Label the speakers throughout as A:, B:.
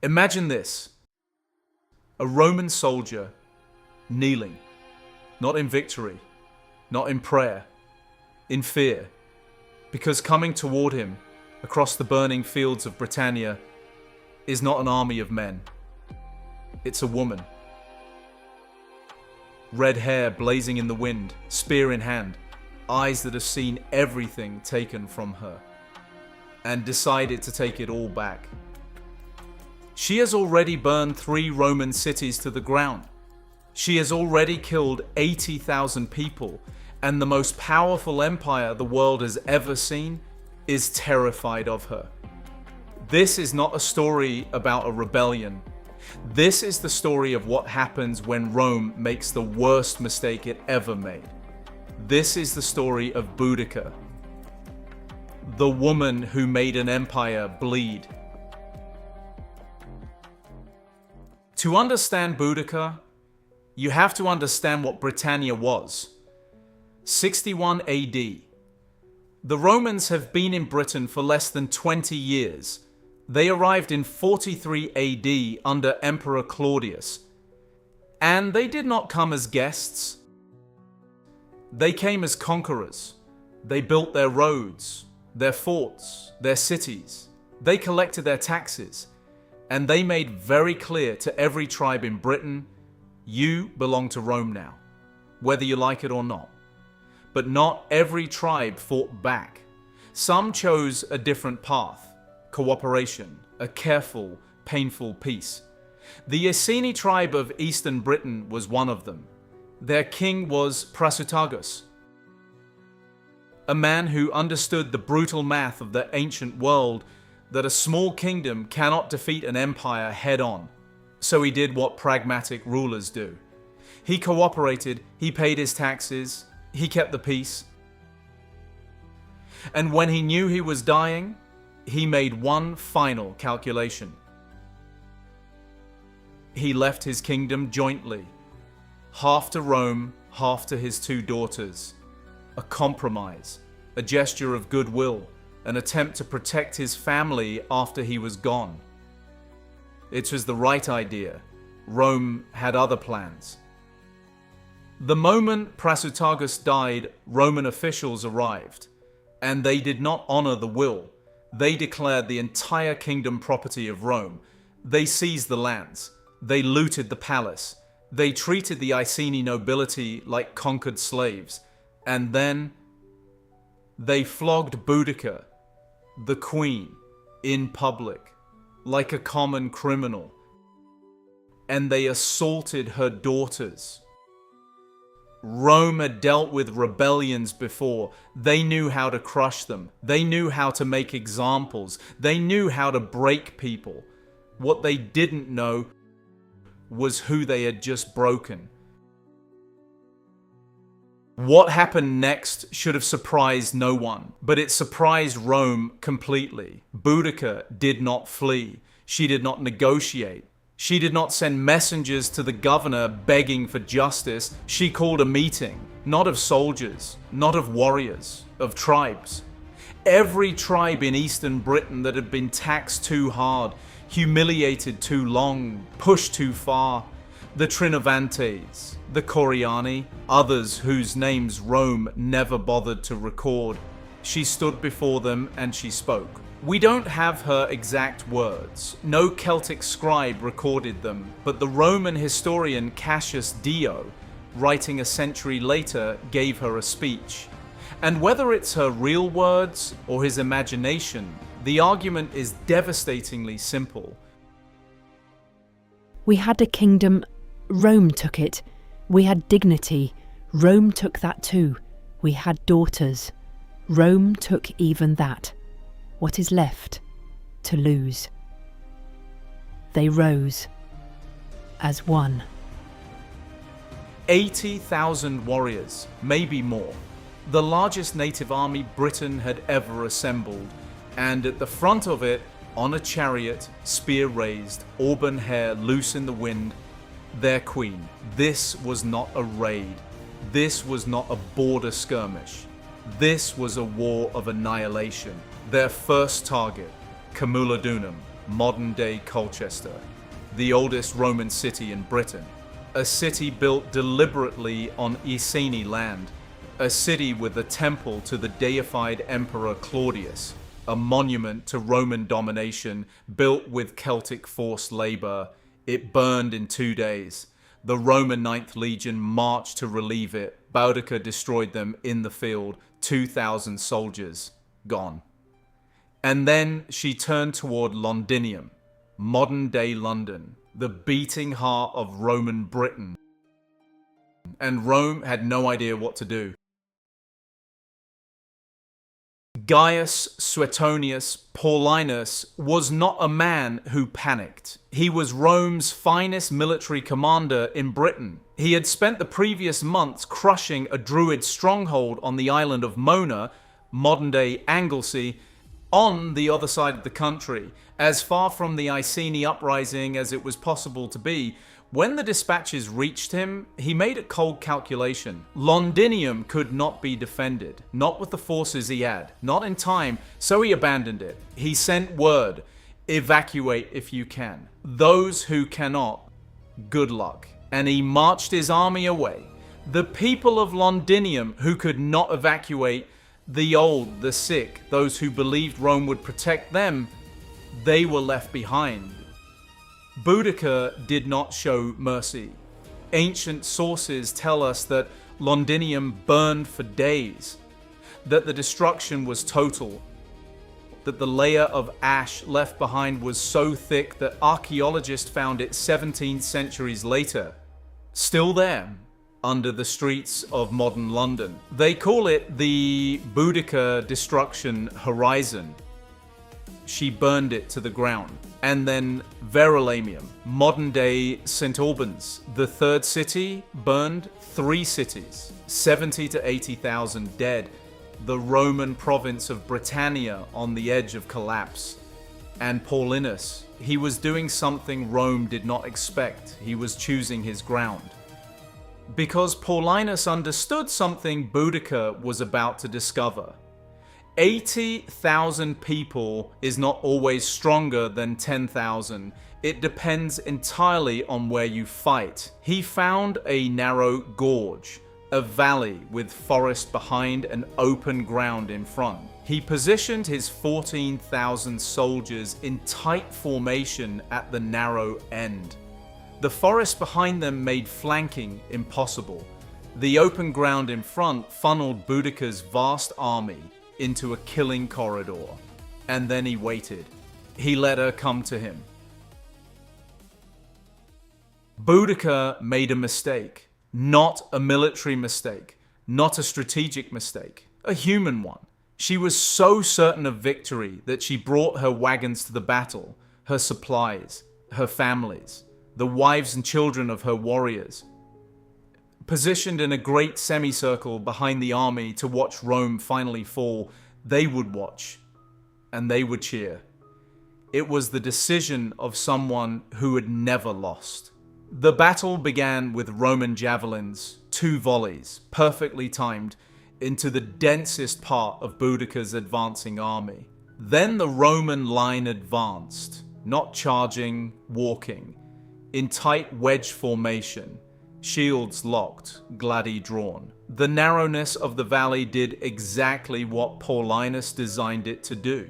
A: Imagine this: a Roman soldier kneeling, not in victory, not in prayer, in fear, because coming toward him across the burning fields of Britannia is not an army of men. It's a woman. Red hair blazing in the wind, spear in hand, eyes that have seen everything taken from her, and decided to take it all back. She has already burned 3 Roman cities to the ground. She has already killed 80,000 people, and the most powerful empire the world has ever seen is terrified of her. This is not a story about a rebellion. This is the story of what happens when Rome makes the worst mistake it ever made. This is the story of Boudica, the woman who made an empire bleed. To understand Boudica, you have to understand what Britannia was. 61 AD. The Romans have been in Britain for less than 20 years. They arrived in 43 AD under Emperor Claudius. And they did not come as guests. They came as conquerors. They built their roads, their forts, their cities. They collected their taxes. And they made very clear to every tribe in Britain, you belong to Rome now, whether you like it or not. But not every tribe fought back. Some chose a different path: cooperation, a careful, painful peace. The Iceni tribe of eastern Britain was one of them. Their king was Prasutagus, a man who understood the brutal math of the ancient world, that a small kingdom cannot defeat an empire head-on. So he did what pragmatic rulers do. He cooperated, he paid his taxes, he kept the peace. And when he knew he was dying, he made one final calculation. He left his kingdom jointly, half to Rome, half to his 2 daughters. A compromise, a gesture of goodwill, an attempt to protect his family after he was gone. It was the right idea. Rome had other plans. The moment Prasutagus died, Roman officials arrived, and they did not honor the will. They declared the entire kingdom property of Rome. They seized the lands. They looted the palace. They treated the Iceni nobility like conquered slaves. And then they flogged Boudica, the queen, in public, like a common criminal. And they assaulted her daughters. Rome had dealt with rebellions before. They knew how to crush them. They knew how to make examples. They knew how to break people. What they didn't know was who they had just broken. What happened next should have surprised no one, but it surprised Rome completely. Boudica did not flee. She did not negotiate. She did not send messengers to the governor begging for justice. She called a meeting, not of soldiers, not of warriors, of tribes. Every tribe in eastern Britain that had been taxed too hard, humiliated too long, pushed too far, the Trinovantes, the Coriani, others whose names Rome never bothered to record. She stood before them and she spoke. We don't have her exact words. No Celtic scribe recorded them, but the Roman historian Cassius Dio, writing a century later, gave her a speech. And whether it's her real words or his imagination, the argument is devastatingly simple.
B: We had a kingdom, Rome took it. We had dignity, Rome took that too. We had daughters, Rome took even that. What is left to lose? They rose as one.
A: 80,000 warriors, maybe more. The largest native army Britain had ever assembled. And at the front of it, on a chariot, spear raised, auburn hair loose in the wind, their queen. This was not a raid. This was not a border skirmish. This was a war of annihilation. Their first target, Camulodunum, modern-day Colchester, the oldest Roman city in Britain. A city built deliberately on Iceni land, a city with a temple to the deified Emperor Claudius, a monument to Roman domination built with Celtic forced labor. It burned in 2 days. The Roman 9th Legion marched to relieve it. Boudicca destroyed them in the field. 2,000 soldiers gone. And then she turned toward Londinium, modern-day London, the beating heart of Roman Britain. And Rome had no idea what to do. Gaius Suetonius Paulinus was not a man who panicked. He was Rome's finest military commander in Britain. He had spent the previous months crushing a Druid stronghold on the island of Mona, modern-day Anglesey, on the other side of the country, as far from the Iceni uprising as it was possible to be. When the dispatches reached him, he made a cold calculation. Londinium could not be defended, not with the forces he had, not in time, so he abandoned it. He sent word, evacuate if you can. Those who cannot, good luck. And he marched his army away. The people of Londinium who could not evacuate, the old, the sick, those who believed Rome would protect them, they were left behind. Boudica did not show mercy. Ancient sources tell us that Londinium burned for days, that the destruction was total, that the layer of ash left behind was so thick that archaeologists found it 17 centuries later, still there, under the streets of modern London. They call it the Boudica destruction horizon. She burned it to the ground. And then Verulamium, modern-day St. Albans. The third city burned 3 cities, 70 to 80,000 dead. The Roman province of Britannia on the edge of collapse. And Paulinus, he was doing something Rome did not expect. He was choosing his ground. Because Paulinus understood something Boudica was about to discover. 80,000 people is not always stronger than 10,000. It depends entirely on where you fight. He found a narrow gorge, a valley with forest behind and open ground in front. He positioned his 14,000 soldiers in tight formation at the narrow end. The forest behind them made flanking impossible. The open ground in front funneled Boudica's vast army into a killing corridor. And then he waited. He let her come to him. Boudica made a mistake. Not a military mistake. Not a strategic mistake. A human one. She was so certain of victory that she brought her wagons to the battle, her supplies, her families, the wives and children of her warriors. Positioned in a great semicircle behind the army to watch Rome finally fall, they would watch and they would cheer. It was the decision of someone who had never lost. The battle began with Roman javelins, 2 volleys, perfectly timed, into the densest part of Boudica's advancing army. Then the Roman line advanced, not charging, walking, in tight wedge formation, shields locked, gladi drawn. The narrowness of the valley did exactly what Paulinus designed it to do.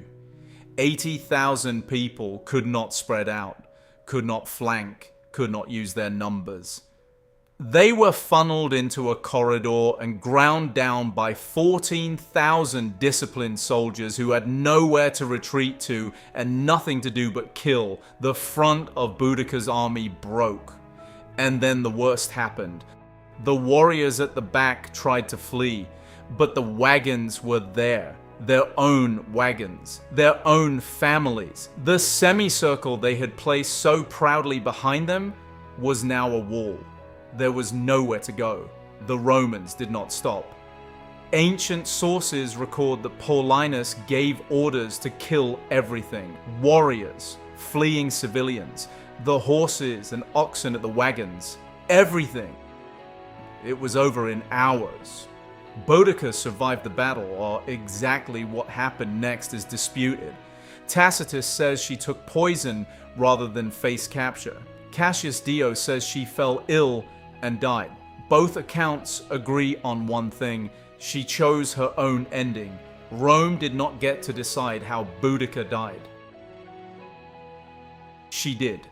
A: 80,000 people could not spread out, could not flank, could not use their numbers. They were funneled into a corridor and ground down by 14,000 disciplined soldiers who had nowhere to retreat to and nothing to do but kill. The front of Boudica's army broke. And then the worst happened. The warriors at the back tried to flee, but the wagons were there. Their own wagons, their own families. The semicircle they had placed so proudly behind them was now a wall. There was nowhere to go. The Romans did not stop. Ancient sources record that Paulinus gave orders to kill everything. Warriors, fleeing civilians, the horses and oxen at the wagons, everything. It was over in hours. Boudica survived the battle, or exactly what happened next is disputed. Tacitus says she took poison rather than face capture. Cassius Dio says she fell ill and died. Both accounts agree on one thing: she chose her own ending. Rome did not get to decide how Boudica died. She did.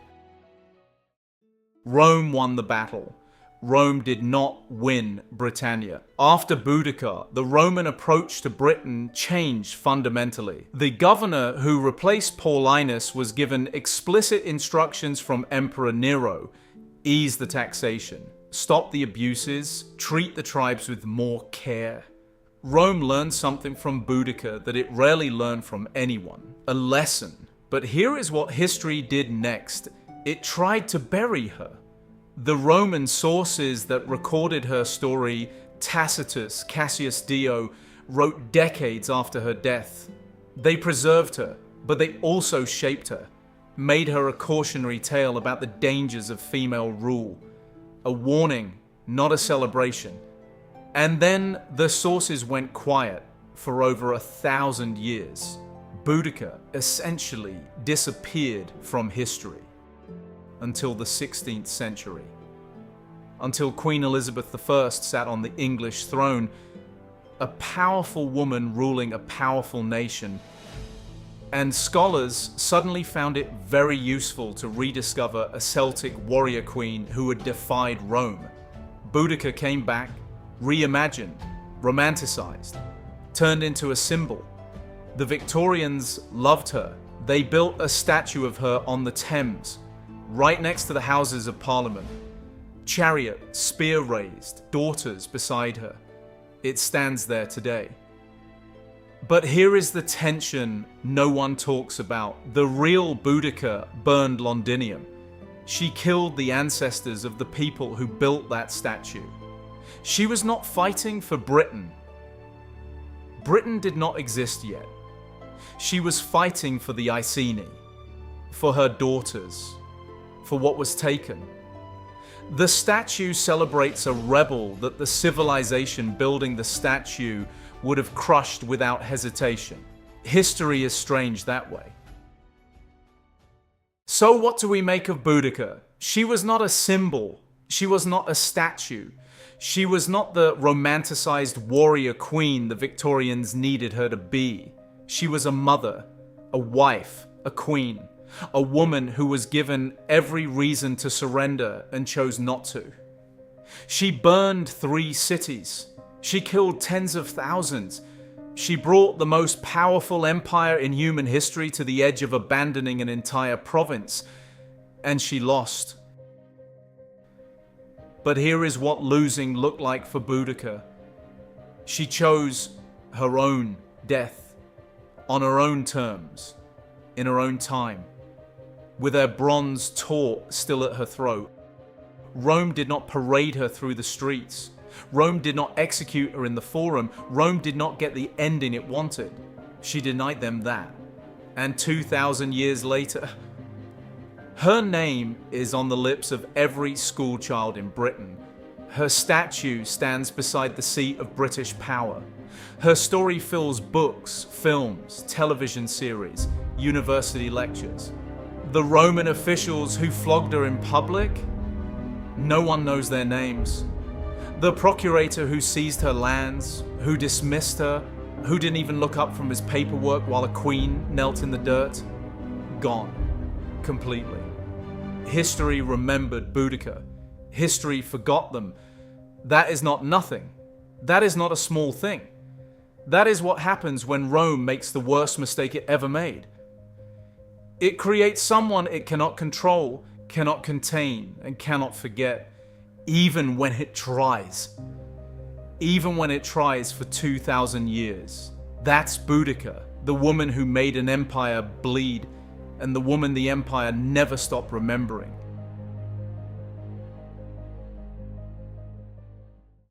A: Rome won the battle. Rome did not win Britannia. After Boudica, the Roman approach to Britain changed fundamentally. The governor who replaced Paulinus was given explicit instructions from Emperor Nero: ease the taxation, stop the abuses, treat the tribes with more care. Rome learned something from Boudica that it rarely learned from anyone: a lesson. But here is what history did next. It tried to bury her. The Roman sources that recorded her story, Tacitus, Cassius Dio, wrote decades after her death. They preserved her, but they also shaped her, made her a cautionary tale about the dangers of female rule, a warning, not a celebration. And then the sources went quiet for over 1,000 years. Boudica essentially disappeared from history until the 16th century, until Queen Elizabeth I sat on the English throne, a powerful woman ruling a powerful nation, and scholars suddenly found it very useful to rediscover a Celtic warrior queen who had defied Rome. Boudica came back, reimagined, romanticized, turned into a symbol. The Victorians loved her. They built a statue of her on the Thames, right next to the Houses of Parliament. Chariot, spear raised, daughters beside her. It stands there today. But here is the tension no one talks about. The real Boudica burned Londinium. She killed the ancestors of the people who built that statue. She was not fighting for Britain. Britain did not exist yet. She was fighting for the Iceni, for her daughters, for what was taken. The statue celebrates a rebel that the civilization building the statue would have crushed without hesitation. History is strange that way. So what do we make of Boudica? She was not a symbol. She was not a statue. She was not the romanticized warrior queen the Victorians needed her to be. She was a mother, a wife, a queen, a woman who was given every reason to surrender and chose not to. She burned 3 cities. She killed tens of thousands. She brought the most powerful empire in human history to the edge of abandoning an entire province, and she lost. But here is what losing looked like for Boudica. She chose her own death, on her own terms, in her own time, with her bronze taunt still at her throat. Rome did not parade her through the streets. Rome did not execute her in the forum. Rome did not get the ending it wanted. She denied them that. And 2,000 years later, her name is on the lips of every schoolchild in Britain. Her statue stands beside the seat of British power. Her story fills books, films, television series, university lectures. The Roman officials who flogged her in public, no one knows their names. The procurator who seized her lands, who dismissed her, who didn't even look up from his paperwork while a queen knelt in the dirt, gone completely. History remembered Boudica. History forgot them. That is not nothing. That is not a small thing. That is what happens when Rome makes the worst mistake it ever made. It creates someone it cannot control, cannot contain, and cannot forget, even when it tries. Even when it tries for 2,000 years. That's Boudica, the woman who made an empire bleed, and the woman the empire never stopped remembering.